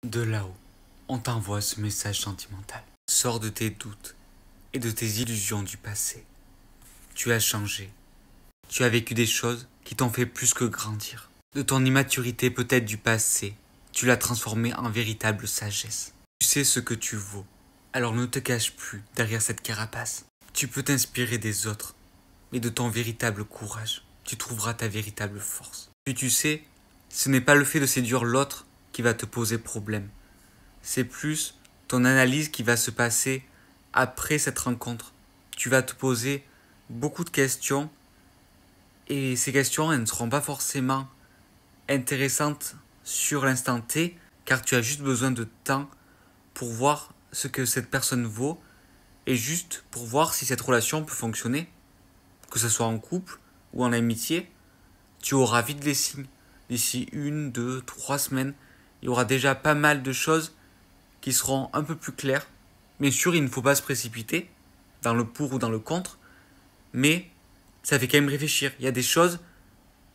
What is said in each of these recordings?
De là-haut, on t'envoie ce message sentimental. Sors de tes doutes et de tes illusions du passé. Tu as changé. Tu as vécu des choses qui t'ont fait plus que grandir. De ton immaturité peut-être du passé, tu l'as transformée en véritable sagesse. Tu sais ce que tu vaux, alors ne te cache plus derrière cette carapace. Tu peux t'inspirer des autres, mais de ton véritable courage, tu trouveras ta véritable force. Puis tu sais, ce n'est pas le fait de séduire l'autre qui va te poser problème. C'est plus ton analyse qui va se passer après cette rencontre. Tu vas te poser beaucoup de questions et ces questions, elles ne seront pas forcément intéressantes sur l'instant T car tu as juste besoin de temps pour voir ce que cette personne vaut et juste pour voir si cette relation peut fonctionner. Que ce soit en couple ou en amitié, tu auras vite les signes. D'ici 1, 2, 3 semaines, il y aura déjà pas mal de choses qui seront un peu plus claires. Bien sûr, il ne faut pas se précipiter dans le pour ou dans le contre, mais ça fait quand même réfléchir. Il y a des choses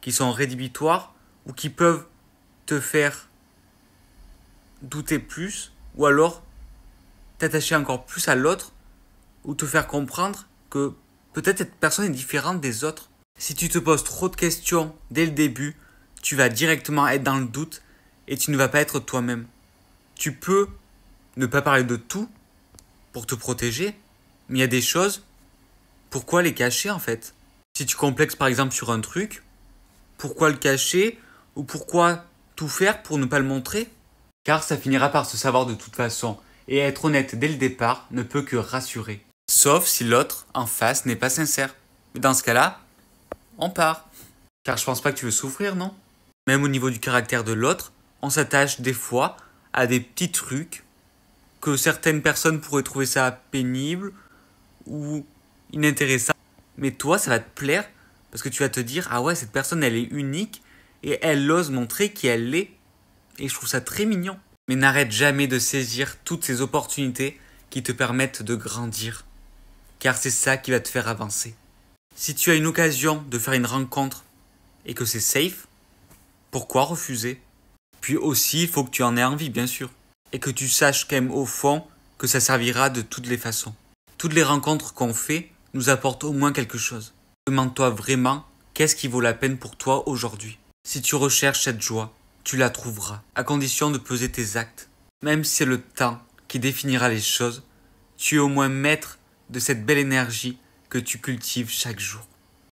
qui sont rédhibitoires ou qui peuvent te faire douter plus, ou alors t'attacher encore plus à l'autre, ou te faire comprendre que peut-être cette personne est différente des autres. Si tu te poses trop de questions dès le début, tu vas directement être dans le doute et tu ne vas pas être toi-même. Tu peux ne pas parler de tout pour te protéger, mais il y a des choses, pourquoi les cacher en fait? Si tu complexes par exemple sur un truc, pourquoi le cacher ou pourquoi tout faire pour ne pas le montrer? Car ça finira par se savoir de toute façon et être honnête dès le départ ne peut que rassurer. Sauf si l'autre en face n'est pas sincère. Mais dans ce cas-là, on part. Car je pense pas que tu veux souffrir, non? Même au niveau du caractère de l'autre, on s'attache des fois à des petits trucs que certaines personnes pourraient trouver ça pénible ou inintéressant. Mais toi, ça va te plaire parce que tu vas te dire, ah ouais, cette personne, elle est unique et elle ose montrer qui elle est. Et je trouve ça très mignon. Mais n'arrête jamais de saisir toutes ces opportunités qui te permettent de grandir. Car c'est ça qui va te faire avancer. Si tu as une occasion de faire une rencontre et que c'est safe, pourquoi refuser? Puis aussi, il faut que tu en aies envie, bien sûr. Et que tu saches quand même au fond que ça servira de toutes les façons. Toutes les rencontres qu'on fait nous apportent au moins quelque chose. Demande-toi vraiment qu'est-ce qui vaut la peine pour toi aujourd'hui. Si tu recherches cette joie, tu la trouveras, à condition de peser tes actes. Même si c'est le temps qui définira les choses, tu es au moins maître de cette belle énergie que tu cultives chaque jour.